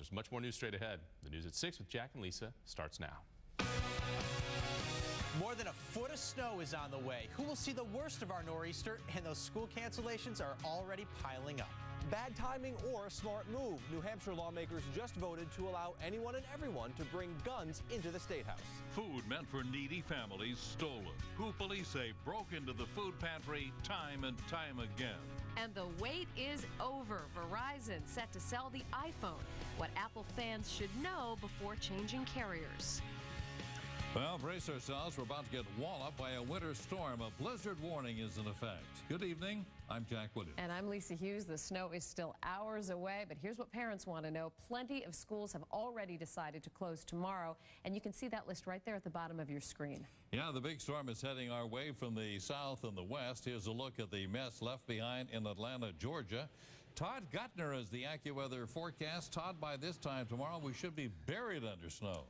There's much more news straight ahead. The news at 6 with Jack and Lisa starts now. More than a foot of snow is on the way. Who will see the worst of our nor'easter? And those school cancellations are already piling up. Bad timing or a smart move. New Hampshire lawmakers just voted to allow anyone and everyone to bring guns into the State House. Food meant for needy families stolen. Who police say broke into the food pantry time and time again. And the wait is over. Verizon set to sell the iPhone. What Apple fans should know before changing carriers. Well, brace ourselves. We're about to get walloped by a winter storm. A blizzard warning is in effect. Good evening. I'm Jack Williams. And I'm Lisa Hughes. The snow is still hours away, but here's what parents want to know. Plenty of schools have already decided to close tomorrow, and you can see that list right there at the bottom of your screen. Yeah, the big storm is heading our way from the south and the west. Here's a look at the mess left behind in Atlanta, Georgia. Todd Guttner is the AccuWeather forecast. Todd, by this time tomorrow, we should be buried under snow.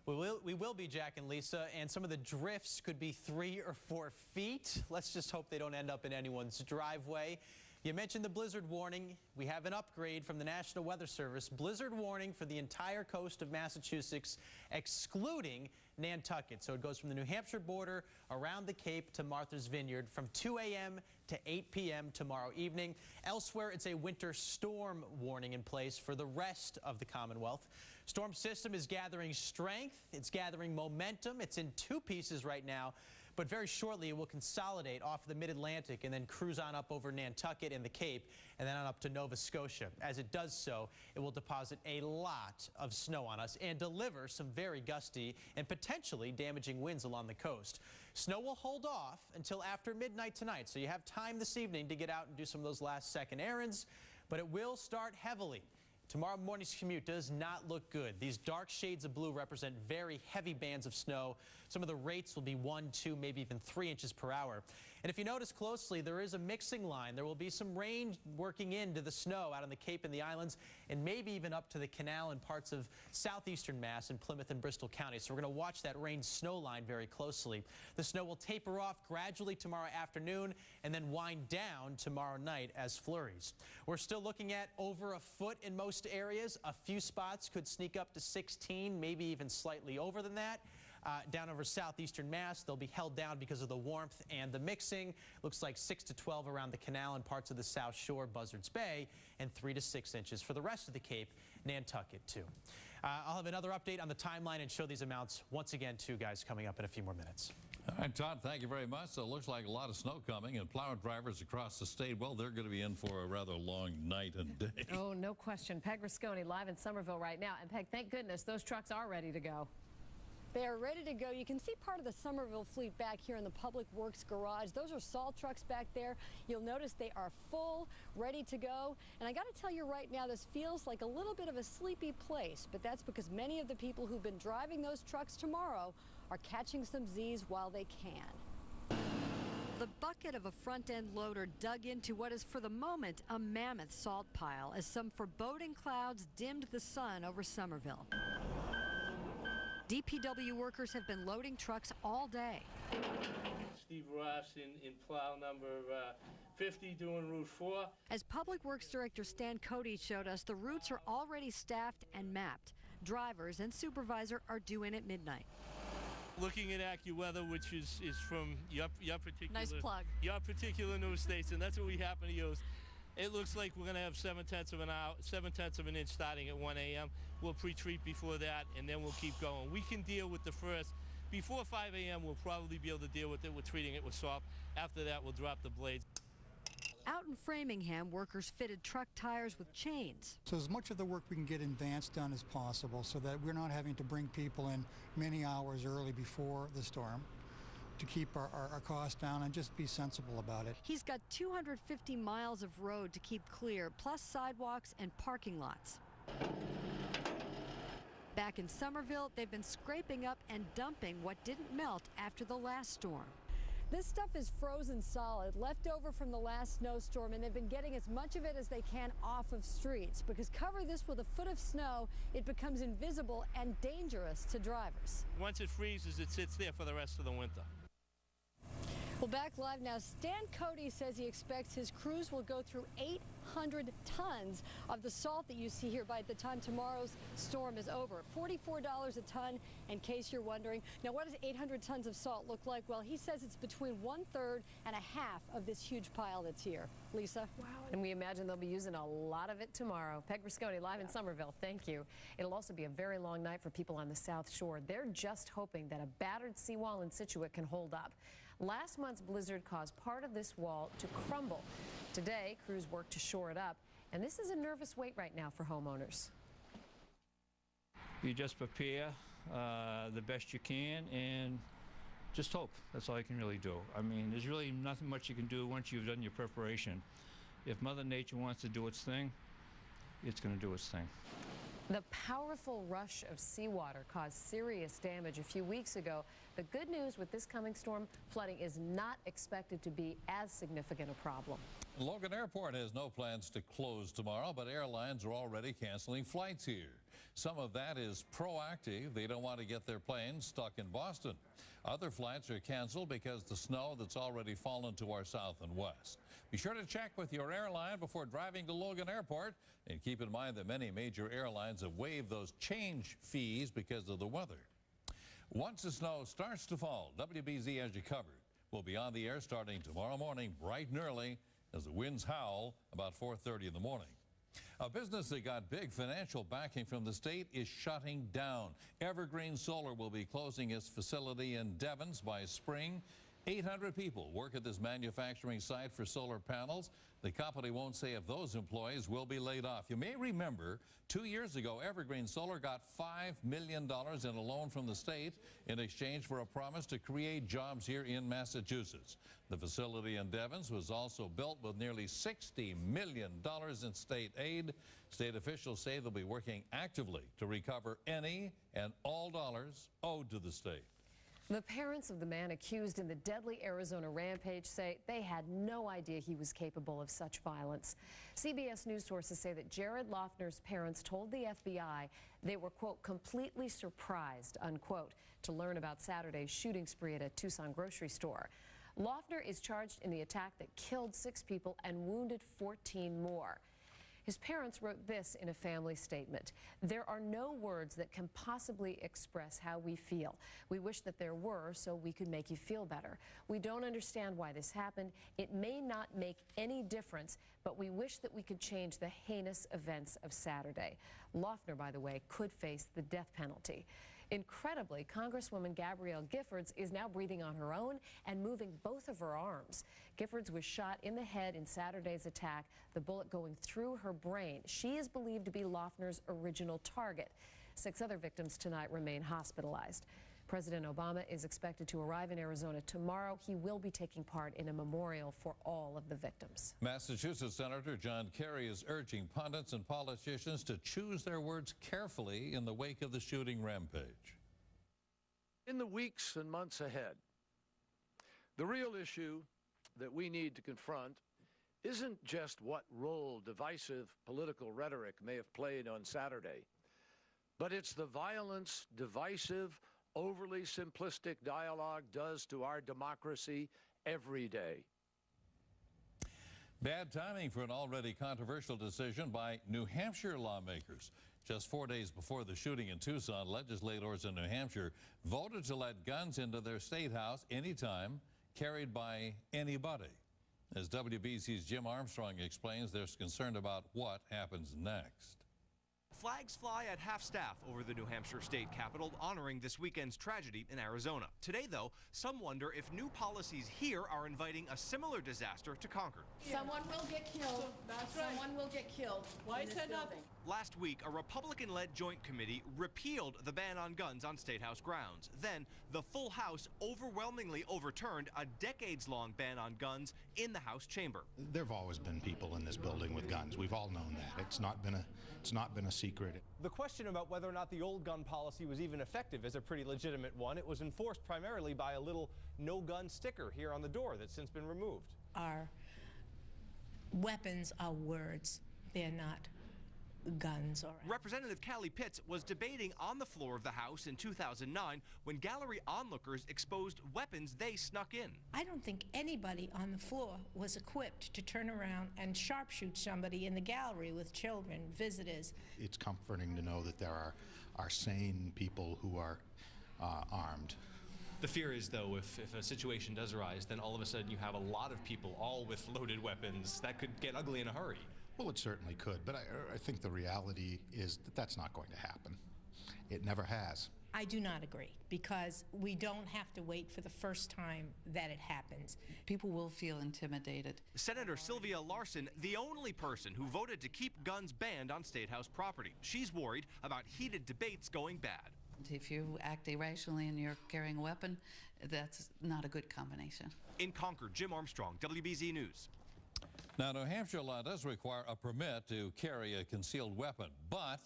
We will be, Jack and Lisa, and some of the drifts could be 3 or 4 feet. Let's just hope they don't end up in anyone's driveway. You mentioned the blizzard warning. We have an upgrade from the National Weather Service. Blizzard warning for the entire coast of Massachusetts, excluding Nantucket. So it goes from the New Hampshire border around the Cape to Martha's Vineyard from 2 a.m. to 8 p.m. tomorrow evening. Elsewhere, it's a winter storm warning in place for the rest of the Commonwealth. Storm system is gathering strength. It's gathering momentum. It's in 2 pieces right now, but very shortly it will consolidate off the mid-Atlantic and then cruise on up over Nantucket and the Cape and then on up to Nova Scotia. As it does so, it will deposit a lot of snow on us and deliver some very gusty and potentially damaging winds along the coast. Snow will hold off until after midnight tonight, so you have time this evening to get out and do some of those last-second errands, but it will start heavily. Tomorrow morning's commute does not look good. These dark shades of blue represent very heavy bands of snow. Some of the rates will be 1, 2, maybe even 3 inches per hour. And if you notice closely, there is a mixing line. There will be some rain working into the snow out on the Cape and the islands, and maybe even up to the canal and parts of southeastern Mass in Plymouth and Bristol County. So we're going to watch that rain-snow line very closely. The snow will taper off gradually tomorrow afternoon and then wind down tomorrow night as flurries. We're still looking at over a foot in most areas. A few spots could sneak up to 16, maybe even slightly over than that. Down over southeastern Mass, they'll be held down because of the warmth and the mixing. Looks like 6 to 12 around the canal and parts of the South Shore, Buzzards Bay, and 3 to 6 inches for the rest of the Cape, Nantucket too. I'll have another update on the timeline and show these amounts once again too, guys, coming up in a few more minutes. All right, Todd, thank you very much. So it looks like a lot of snow coming, and plow drivers across the state, well, they're going to be in for a rather long night and day. Oh, no question. Peg Rasconi live in Somerville right now. And Peg, thank goodness those trucks are ready to go. They are ready to go. You can see part of the Somerville fleet back here in the Public Works garage. Those are salt trucks back there. You'll notice they are full, ready to go. And I got to tell you right now, this feels like a little bit of a sleepy place, but that's because many of the people who've been driving those trucks tomorrow are catching some Z's while they can. The bucket of a front-end loader dug into what is for the moment a mammoth salt pile as some foreboding clouds dimmed the sun over Somerville. DPW workers have been loading trucks all day. Steve Ross in plow number 50 doing Route 4. As Public Works Director Stan Cody showed us, the routes are already staffed and mapped. Drivers and supervisor are due in at midnight. Looking at AccuWeather, which is from your particular nice plug. Your particular news station. That's what we happen to use. It looks like we're going to have 7/10 of an inch starting at 1 a.m. We'll pre-treat before that, and then we'll keep going. We can deal with the first. Before 5 a.m., we'll probably be able to deal with it. We're treating it with salt. After that, we'll drop the blades. Out in Framingham, workers fitted truck tires with chains. So as much of the work we can get in advance done as possible so that we're not having to bring people in many hours early before the storm to keep our costs down and just be sensible about it. He's got 250 miles of road to keep clear, plus sidewalks and parking lots. Back in Somerville, they've been scraping up and dumping what didn't melt after the last storm. This stuff is frozen solid, left over from the last snowstorm, and they've been getting as much of it as they can off of streets, because cover this with a foot of snow, it becomes invisible and dangerous to drivers. Once it freezes, it sits there for the rest of the winter. Well, back live now, Stan Cody says he expects his crews will go through 8 800 tons of the salt that you see here by the time tomorrow's storm is over. $44 a ton, in case you're wondering. Now, what does 800 tons of salt look like? Well, he says it's between 1/3 and 1/2 of this huge pile that's here. Lisa? Wow, and we imagine they'll be using a lot of it tomorrow. Peg Risconi live in Somerville. Thank you. It'll also be a very long night for people on the South Shore. They're just hoping that a battered seawall in Scituate can hold up. Last month's blizzard caused part of this wall to crumble. Today, crews work to shore it up, and this is a nervous wait right now for homeowners. You just prepare the best you can and just hope. That's all you can really do. I mean, there's really nothing much you can do once you've done your preparation. If Mother Nature wants to do its thing, it's going to do its thing. The powerful rush of seawater caused serious damage a few weeks ago. The good news with this coming storm, flooding is not expected to be as significant a problem. Logan Airport has no plans to close tomorrow, but airlines are already canceling flights here. Some of that is proactive. They don't want to get their planes stuck in Boston. Other flights are canceled because the snow that's already fallen to our south and west. Be sure to check with your airline before driving to Logan Airport, and keep in mind that many major airlines have waived those change fees because of the weather. Once the snow starts to fall, WBZ has you covered. We'll be on the air starting tomorrow morning bright and early as the winds howl about 4:30 in the morning. A business that got big financial backing from the state is shutting down. Evergreen Solar will be closing its facility in Devens by spring. 800 people work at this manufacturing site for solar panels. The company won't say if those employees will be laid off. You may remember 2 years ago, Evergreen Solar got $5 million in a loan from the state in exchange for a promise to create jobs here in Massachusetts. The facility in Devens was also built with nearly $60 million in state aid. State officials say they'll be working actively to recover any and all dollars owed to the state. The parents of the man accused in the deadly Arizona rampage say they had no idea he was capable of such violence. CBS News sources say that Jared Loeffner's parents told the FBI they were, quote, completely surprised, unquote, to learn about Saturday's shooting spree at a Tucson grocery store. Loeffner is charged in the attack that killed 6 people and wounded 14 more. His parents wrote this in a family statement: "There are no words that can possibly express how we feel. We wish that there were so we could make you feel better. We don't understand why this happened. It may not make any difference, but we wish that we could change the heinous events of Saturday." Loeffner, by the way, could face the death penalty. Incredibly, Congresswoman Gabrielle Giffords is now breathing on her own and moving both of her arms. Giffords was shot in the head in Saturday's attack, the bullet going through her brain. She is believed to be Loeffner's original target. 6 other victims tonight remain hospitalized. President Obama is expected to arrive in Arizona tomorrow. He will be taking part in a memorial for all of the victims. Massachusetts Senator John Kerry is urging pundits and politicians to choose their words carefully in the wake of the shooting rampage. In the weeks and months ahead, the real issue that we need to confront isn't just what role divisive political rhetoric may have played on Saturday, but it's the violence divisive, overly simplistic dialogue does to our democracy every day. Bad timing for an already controversial decision by New Hampshire lawmakers. Just 4 days before the shooting in Tucson, legislators in New Hampshire voted to let guns into their state house anytime, carried by anybody. As WBZ's Jim Armstrong explains, there's concern about what happens next. Flags fly at half-staff over the New Hampshire state capitol, honoring this weekend's tragedy in Arizona. Today, though, some wonder if new policies here are inviting a similar disaster to Concord. Someone will get killed. That's right. Someone will get killed. Why set up? Last week, a Republican-led joint committee repealed the ban on guns on State House grounds. Then, the full House overwhelmingly overturned a decades-long ban on guns in the House chamber. There have always been people in this building with guns. We've all known that. It's not been a secret. The question about whether or not the old gun policy was even effective is a pretty legitimate one. It was enforced primarily by a little no-gun sticker here on the door that's since been removed. Our weapons are words. They're not guns. Or Representative Callie Pitts was debating on the floor of the House in 2009 when gallery onlookers exposed weapons they snuck in. I don't think anybody on the floor was equipped to turn around and sharpshoot somebody in the gallery with children, visitors. It's comforting to know that there are sane people who are armed. The fear is, though, if a situation does arise, then all of a sudden you have a lot of people all with loaded weapons. That could get ugly in a hurry. Well, it certainly could, but I think the reality is that that's not going to happen. It never has. I do not agree, because we don't have to wait for the first time that it happens. People will feel intimidated. Senator Sylvia Larson, the only person who voted to keep guns banned on State House property. She's worried about heated debates going bad. If you act irrationally and you're carrying a weapon, that's not a good combination. In Concord, Jim Armstrong, WBZ News. Now, New Hampshire law does require a permit to carry a concealed weapon, but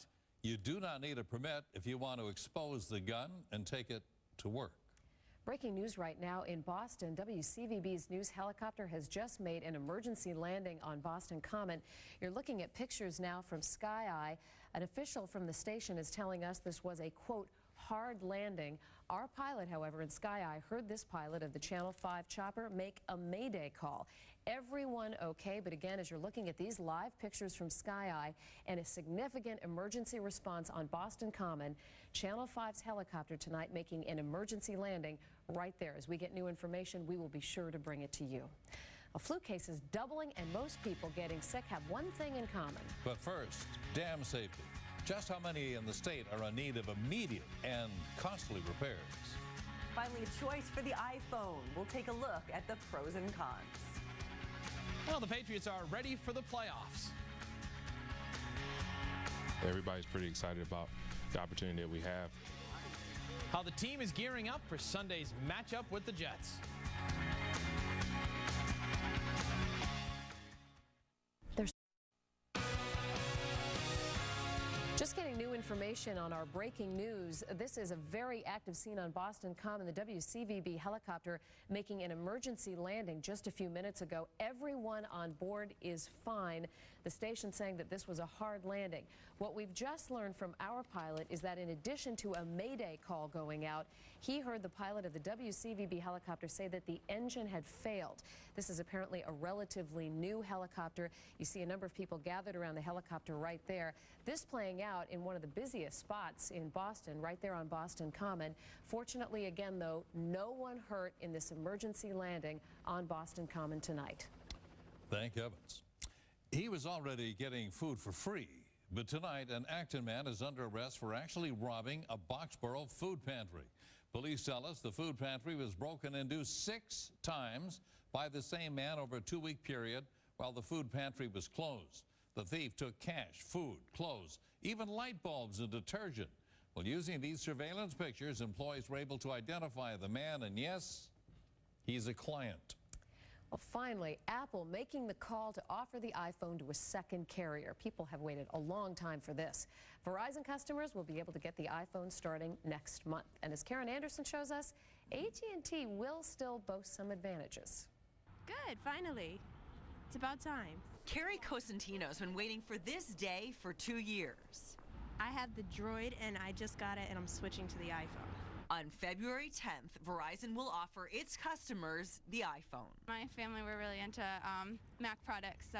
you do not need a permit if you want to expose the gun and take it to work. Breaking news right now in Boston. WCVB's news helicopter has just made an emergency landing on Boston Common. You're looking at pictures now from Sky Eye. An official from the station is telling us this was a, quote, hard landing. Our pilot, however, in Sky Eye heard this pilot of the Channel 5 chopper make a mayday call. Everyone okay, but again, as you're looking at these live pictures from Sky Eye and a significant emergency response on Boston Common, Channel 5's helicopter tonight making an emergency landing right there. As we get new information, we will be sure to bring it to you. Flu cases doubling and most people getting sick have one thing in common. But first, dam safety. Just how many in the state are in need of immediate and costly repairs? Finally, a choice for the iPhone. We'll take a look at the pros and cons. Well, the Patriots are ready for the playoffs. Everybody's pretty excited about the opportunity that we have. How the team is gearing up for Sunday's matchup with the Jets. Just getting new information on our breaking news. This is a very active scene on Boston Common. The WCVB helicopter making an emergency landing just a few minutes ago. Everyone on board is fine. The station saying that this was a hard landing. What we've just learned from our pilot is that in addition to a mayday call going out, he heard the pilot of the WCVB helicopter say that the engine had failed. This is apparently a relatively new helicopter. You see a number of people gathered around the helicopter right there. This playing out in one of the busiest spots in Boston, right there on Boston Common. Fortunately, again, though, no one hurt in this emergency landing on Boston Common tonight. Thank heavens. He was already getting food for free, but tonight an Acton man is under arrest for actually robbing a Boxborough food pantry. Police tell us the food pantry was broken into 6 times by the same man over a 2-week period while the food pantry was closed. The thief took cash, food, clothes, even light bulbs and detergent. Well, using these surveillance pictures, employees were able to identify the man, and yes, he's a client. Well, finally, Apple making the call to offer the iPhone to a second carrier. People have waited a long time for this. Verizon customers will be able to get the iPhone starting next month. And as Karen Anderson shows us, AT&T will still boast some advantages. Good, finally. It's about time. Carrie Cosentino's been waiting for this day for 2 years. I have the Droid and I just got it and I'm switching to the iPhone. On February 10th, Verizon will offer its customers the iPhone. My family were really into Mac products, so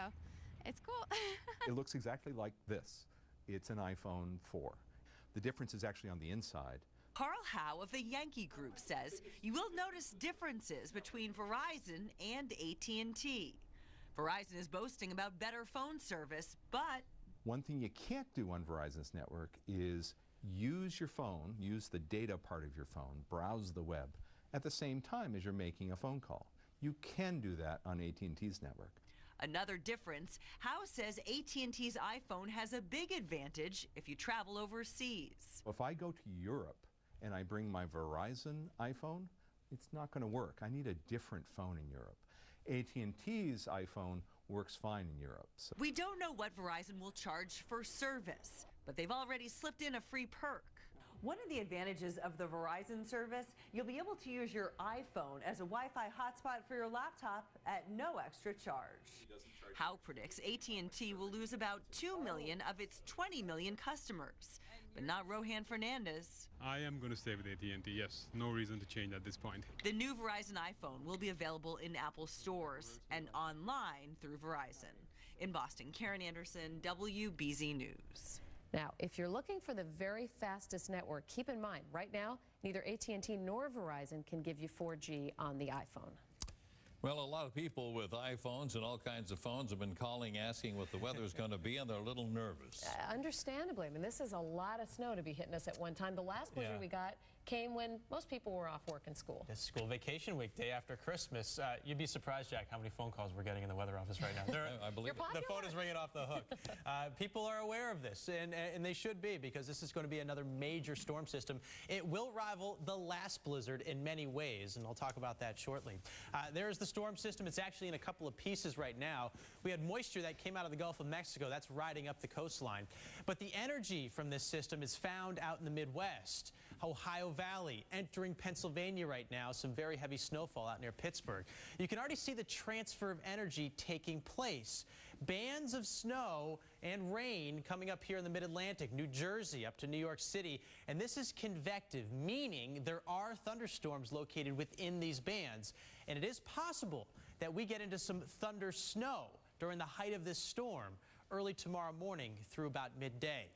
it's cool. It looks exactly like this. It's an iPhone 4. The difference is actually on the inside. Carl Howe of the Yankee Group says you will notice differences between Verizon and AT&T. Verizon is boasting about better phone service, but one thing you can't do on Verizon's network is use your phone, use the data part of your phone, browse the web at the same time as you're making a phone call. You can do that on AT&T's network. Another difference, Howe says AT&T's iPhone has a big advantage if you travel overseas. If I go to Europe and I bring my Verizon iPhone, it's not going to work. I need a different phone in Europe. AT&T's iPhone works fine in Europe. So. We don't know what Verizon will charge for service, but they've already slipped in a free perk. One of the advantages of the Verizon service, you'll be able to use your iPhone as a Wi-Fi hotspot for your laptop at no extra charge. Howe predicts AT&T will lose about 2 million of its 20 million customers, but not Rohan Fernandez. I am going to stay with AT&T, yes. No reason to change at this point. The new Verizon iPhone will be available in Apple stores and online through Verizon. In Boston, Karen Anderson, WBZ News. Now, if you're looking for the very fastest network, keep in mind, right now, neither AT&T nor Verizon can give you 4G on the iPhone. Well, a lot of people with iPhones and all kinds of phones have been calling, asking what the weather's going to be, and they're a little nervous. Understandably. I mean, this is a lot of snow to be hitting us at one time. The last blizzard we got came when most people were off work and school. It's school vacation week, day after Christmas. You'd be surprised, Jack, how many phone calls we're getting in the weather office right now. I believe it. The phone is ringing off the hook. People are aware of this, and they should be, because this is going to be another major storm system. It will rival the last blizzard in many ways, and I'll talk about that shortly. There's the storm system. It's actually in a couple of pieces right now. We had moisture that came out of the Gulf of Mexico. That's riding up the coastline. But the energy from this system is found out in the Midwest. Ohio Valley, entering Pennsylvania right now, some very heavy snowfall out near Pittsburgh. You can already see the transfer of energy taking place. Bands of snow and rain coming up here in the mid-Atlantic, New Jersey up to New York City, and this is convective, meaning there are thunderstorms located within these bands, and it is possible that we get into some thunder snow during the height of this storm early tomorrow morning through about midday.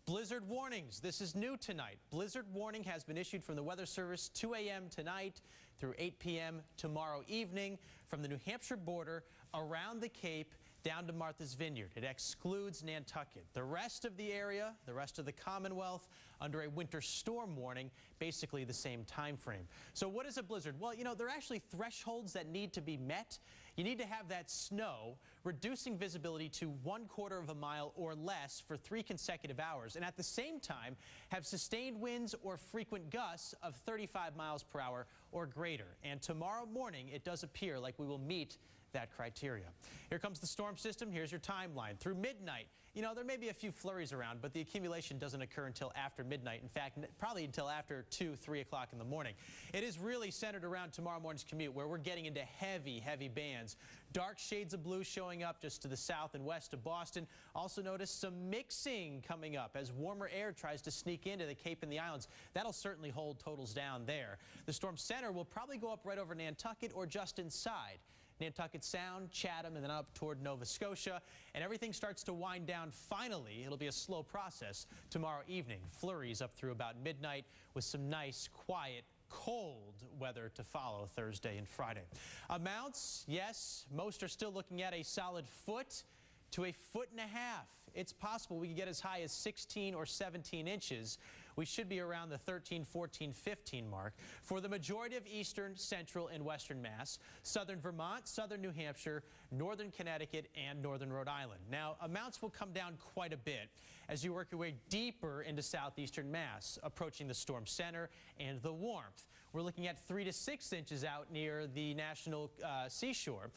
Blizzard warnings. This is new tonight. Blizzard warning has been issued from the Weather Service 2 a.m. tonight through 8 p.m. tomorrow evening from the New Hampshire border around the Cape down to Martha's Vineyard. It excludes Nantucket. The rest of the area, the rest of the Commonwealth, under a winter storm warning, basically the same time frame. So what is a blizzard? Well, you know, there are actually thresholds that need to be met. You need to have that snow reducing visibility to 1/4 of a mile or less for 3 consecutive hours, and at the same time have sustained winds or frequent gusts of 35 miles per hour or greater. And tomorrow morning, it does appear like we will meet that criteria. Here comes the storm system. Here's your timeline. Through midnight, you know, there may be a few flurries around, but the accumulation doesn't occur until after midnight. In fact, probably until after 2, 3 o'clock in the morning. It is really centered around tomorrow morning's commute, where we're getting into heavy, heavy bands. Dark shades of blue showing up just to the south and west of Boston. Also notice some mixing coming up as warmer air tries to sneak into the Cape and the islands. That'll certainly hold totals down there. The storm center will probably go up right over Nantucket or just inside Nantucket Sound, Chatham, and then up toward Nova Scotia. And everything starts to wind down finally. It'll be a slow process tomorrow evening. Flurries up through about midnight with some nice, quiet, cold weather to follow Thursday and Friday. Amounts, yes, most are still looking at a solid foot to 1.5 feet. It's possible we could get as high as 16 or 17 inches. We should be around the 13, 14, 15 mark for the majority of eastern, central, and western Mass, southern Vermont, southern New Hampshire, northern Connecticut, and northern Rhode Island. Now, amounts will come down quite a bit as you work your way deeper into southeastern Mass, approaching the storm center and the warmth. We're looking at 3 to 6 inches out near the national seashore,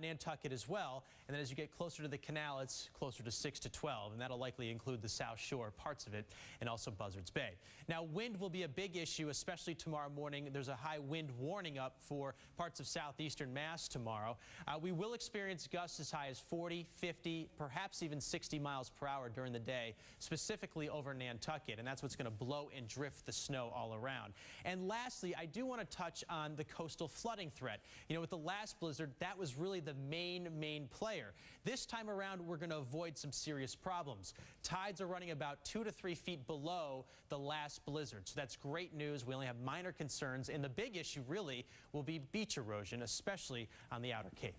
Nantucket as well. And then as you get closer to the canal, it's closer to 6 to 12, and that'll likely include the South Shore, parts of it, and also Buzzards Bay. Now, wind will be a big issue, especially tomorrow morning. There's a high wind warning up for parts of southeastern Mass tomorrow. We will experience gusts as high as 40, 50, perhaps even 60 miles per hour during the day, specifically over Nantucket, and that's what's going to blow and drift the snow all around. And lastly, I do want to touch on the coastal flooding threat. You know, with the last blizzard, that was really the main player. This time around, we're going to avoid some serious problems. Tides are running about 2 to 3 feet below the last blizzard, so that's great news. We only have minor concerns, and the big issue really will be beach erosion, especially on the outer Cape.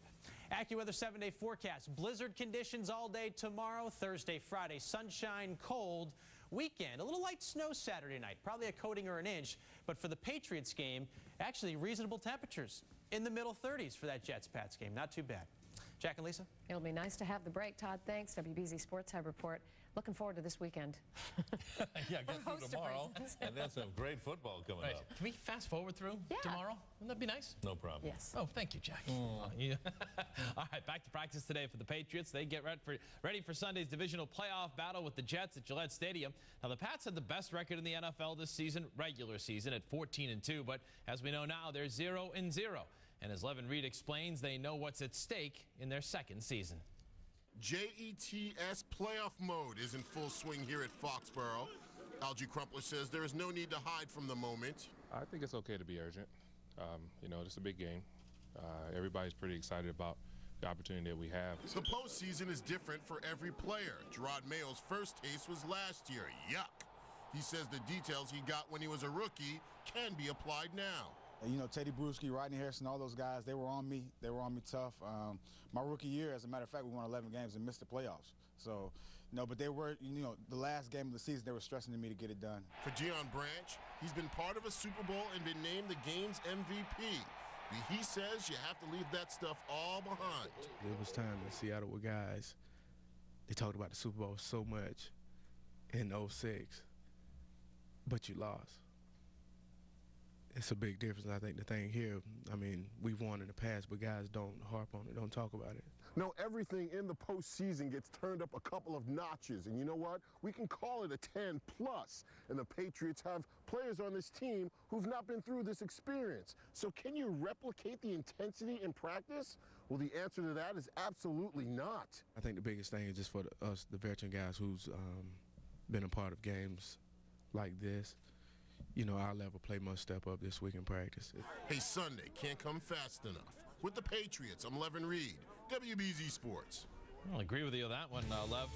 AccuWeather 7-day forecast. Blizzard conditions all day tomorrow, Thursday, Friday, sunshine, cold. Weekend, a little light snow Saturday night, probably a coating or an inch, but for the Patriots game, actually reasonable temperatures in the middle 30s for that Jets-Pats game. Not too bad. Jack and Lisa? It'll be nice to have the break, Todd. Thanks. WBZ Sports Hub report. Looking forward to this weekend. Yeah, get through host of tomorrow. reasons. And then some great football coming Right. up. Can we fast forward through tomorrow? Wouldn't that be nice? No problem. Yes. Oh, thank you, Jack. Yeah. All right, back to practice today for the Patriots. They get ready for Sunday's divisional playoff battle with the Jets at Gillette Stadium. Now, the Pats had the best record in the NFL this season, regular season, at 14-2. But as we know now, they're 0-0. And as Levin Reed explains, they know what's at stake in their second season. JETS playoff mode is in full swing here at Foxborough. Algie Crumpler says there is no need to hide from the moment. I think it's okay to be urgent. You know, it's a big game. Everybody's pretty excited about the opportunity that we have. The postseason is different for every player. Gerard Mayo's first taste was last year. Yuck. He says the details he got when he was a rookie can be applied now. You know, Teddy Bruschi, Rodney Harrison, all those guys, they were on me. They were on me tough. My rookie year, as a matter of fact, we won 11 games and missed the playoffs. So, no, but they were, you know, the last game of the season, they were stressing to me to get it done. For Deion Branch, he's been part of a Super Bowl and been named the game's MVP. But he says you have to leave that stuff all behind. It was time in Seattle with guys. They talked about the Super Bowl so much in 06, but you lost. It's a big difference. I think the thing here, I mean, we've won in the past, but guys don't harp on it, don't talk about it. No, everything in the postseason gets turned up a couple of notches. And you know what? We can call it a 10+. And the Patriots have players on this team who've not been through this experience. So can you replicate the intensity in practice? Well, the answer to that is absolutely not. I think the biggest thing is just for us, the veteran guys who's been a part of games like this. You know, our level play must step up this week in practice. Hey, Sunday can't come fast enough. With the Patriots, I'm Levin Reed, WBZ Sports. I'll agree with you on that one, Lev.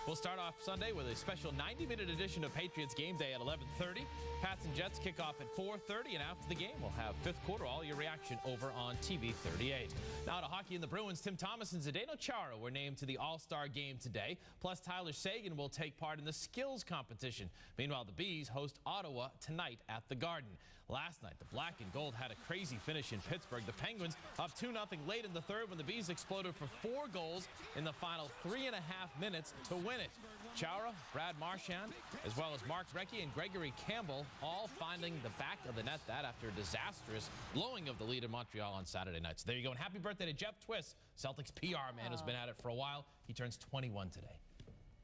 We'll start off Sunday with a special 90-minute edition of Patriots Game Day at 11:30. Pats and Jets kick off at 4:30, and after the game, we'll have fifth quarter all your reaction over on TV 38. Now to hockey in the Bruins, Tim Thomas and Zdeno Chara were named to the All-Star game today. Plus, Tyler Seguin will take part in the skills competition. Meanwhile, the Bees host Ottawa tonight at the Garden. Last night, the Black and Gold had a crazy finish in Pittsburgh. The Penguins up 2-0 late in the third when the Bees exploded for 4 goals in the final 3.5 minutes to win it. Chara, Brad Marchand, as well as Mark Recchi and Gregory Campbell all finding the back of the net, that after a disastrous blowing of the lead in Montreal on Saturday night. So there you go. And happy birthday to Jeff Twiss, Celtics PR man who's been at it for a while. He turns 21 today.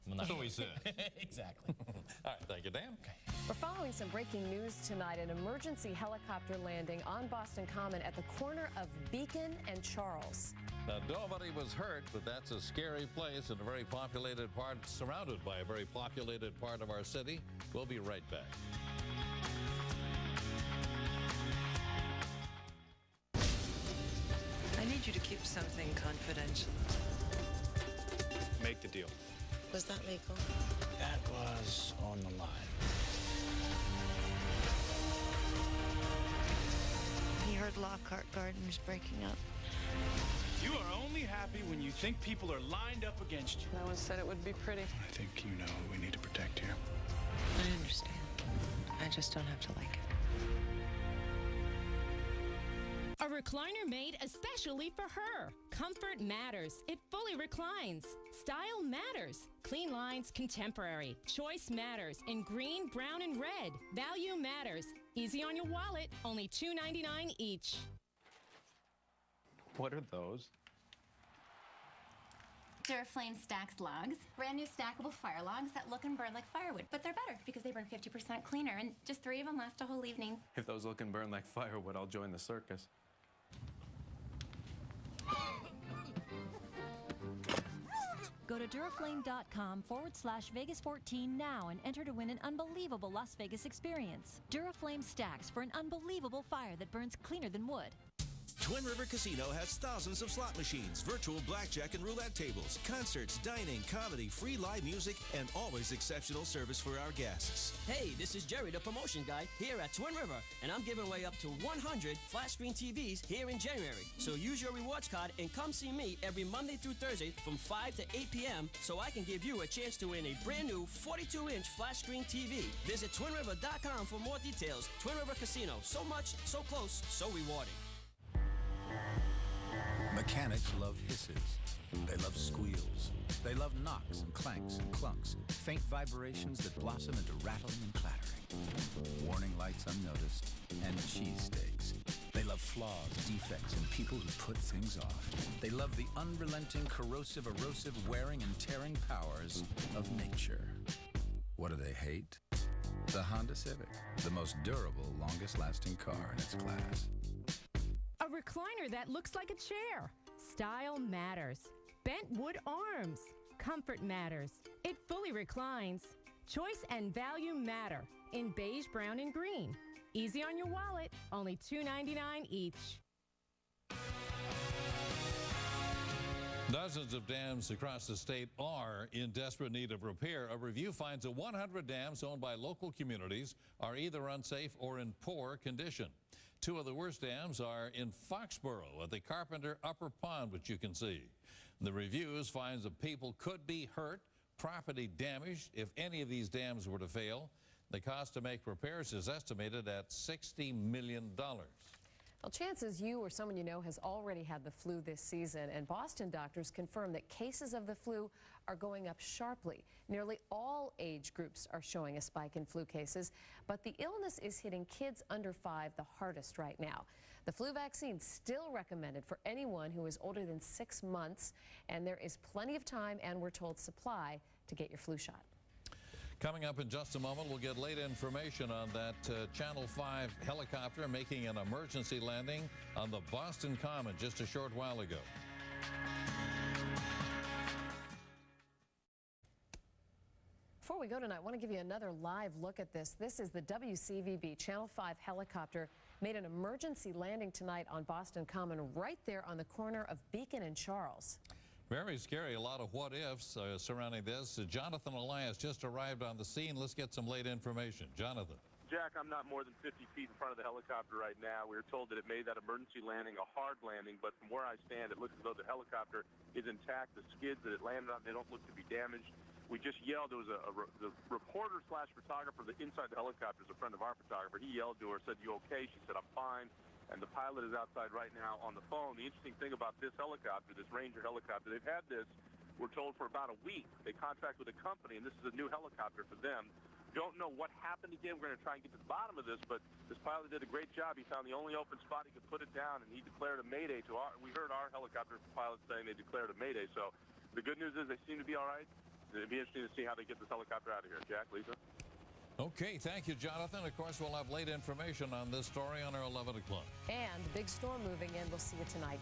That's what we said. Exactly. All right, thank you, Dan. Okay. We're following some breaking news tonight. An emergency helicopter landing on Boston Common at the corner of Beacon and Charles. Now, nobody was hurt, but that's a scary place in a very populated part, surrounded by a very populated part of our city. We'll be right back. I need you to keep something confidential. Make the deal. Was that legal? That was on the line. He heard Lockhart Gardens breaking up. You are only happy when you think people are lined up against you. No one said it would be pretty. I think you know we need to protect here. I understand. I just don't have to like it. A recliner made especially for her. Comfort matters. It fully reclines. Style matters. Clean lines, contemporary. Choice matters in green, brown, and red. Value matters. Easy on your wallet. Only $2.99 each. What are those? Duraflame Stacks logs. Brand new stackable fire logs that look and burn like firewood, but they're better because they burn 50% cleaner, and just 3 of them last a whole evening. If those look and burn like firewood, I'll join the circus. Go to Duraflame.com/Vegas14 now and enter to win an unbelievable Las Vegas experience. Duraflame Stacks for an unbelievable fire that burns cleaner than wood. Twin River Casino has thousands of slot machines, virtual blackjack and roulette tables, concerts, dining, comedy, free live music, and always exceptional service for our guests. Hey, this is Jerry, the promotion guy, here at Twin River, and I'm giving away up to 100 flat screen TVs here in January. So use your rewards card and come see me every Monday through Thursday from 5 to 8 p.m. so I can give you a chance to win a brand new 42-inch flat screen TV. Visit twinriver.com for more details. Twin River Casino, so much, so close, so rewarding. Mechanics love hisses. They love squeals. They love knocks and clanks and clunks, faint vibrations that blossom into rattling and clattering. Warning lights unnoticed, and cheesesteaks. They love flaws, defects, and people who put things off. They love the unrelenting, corrosive, erosive, wearing, and tearing powers of nature. What do they hate? The Honda Civic, the most durable, longest-lasting car in its class. A recliner that looks like a chair. Style matters. Bent wood arms. Comfort matters. It fully reclines. Choice and value matter in beige, brown, and green. Easy on your wallet, only $2.99 each. Dozens of dams across the state are in desperate need of repair. A review finds that 100 dams owned by local communities are either unsafe or in poor condition. Two of the worst dams are in Foxborough at the Carpenter Upper Pond, which you can see. The reviews finds that people could be hurt, property damaged if any of these dams were to fail. The cost to make repairs is estimated at $60 million. Well, chances you or someone you know has already had the flu this season, and Boston doctors confirm that cases of the flu are going up sharply. Nearly all age groups are showing a spike in flu cases, but the illness is hitting kids under 5 the hardest right now. The flu vaccine is still recommended for anyone who is older than 6 months, and there is plenty of time, and we're told supply, to get your flu shot. Coming up in just a moment, we'll get late information on that Channel 5 helicopter making an emergency landing on the Boston Common just a short while ago. Before we go tonight, I want to give you another live look at this. This is the WCVB Channel 5 helicopter made an emergency landing tonight on Boston Common right there on the corner of Beacon and Charles. Very scary. A lot of what-ifs surrounding this. Jonathan Elias just arrived on the scene. Let's get some late information. Jonathan. Jack, I'm not more than 50 feet in front of the helicopter right now. We were told that it made that emergency landing a hard landing, but from where I stand, it looks as though the helicopter is intact. The skids that it landed on, they don't look to be damaged. We just yelled. There was the reporter/photographer inside the helicopter is a friend of our photographer. He yelled to her, said, "You okay?" She said, "I'm fine." And the pilot is outside right now on the phone. The interesting thing about this helicopter, this Ranger helicopter, they've had this, we're told, for about a week. They contract with a company, and this is a new helicopter for them. Don't know what happened again. We're going to try and get to the bottom of this, but this pilot did a great job. He found the only open spot he could put it down, and he declared a mayday to our. We heard our helicopter pilots saying they declared a mayday. So the good news is they seem to be all right. It'd be interesting to see how they get this helicopter out of here. Jack, Lisa. Okay, thank you, Jonathan. Of course, we'll have late information on this story on our 11 o'clock. And the big storm moving in. We'll see you tonight.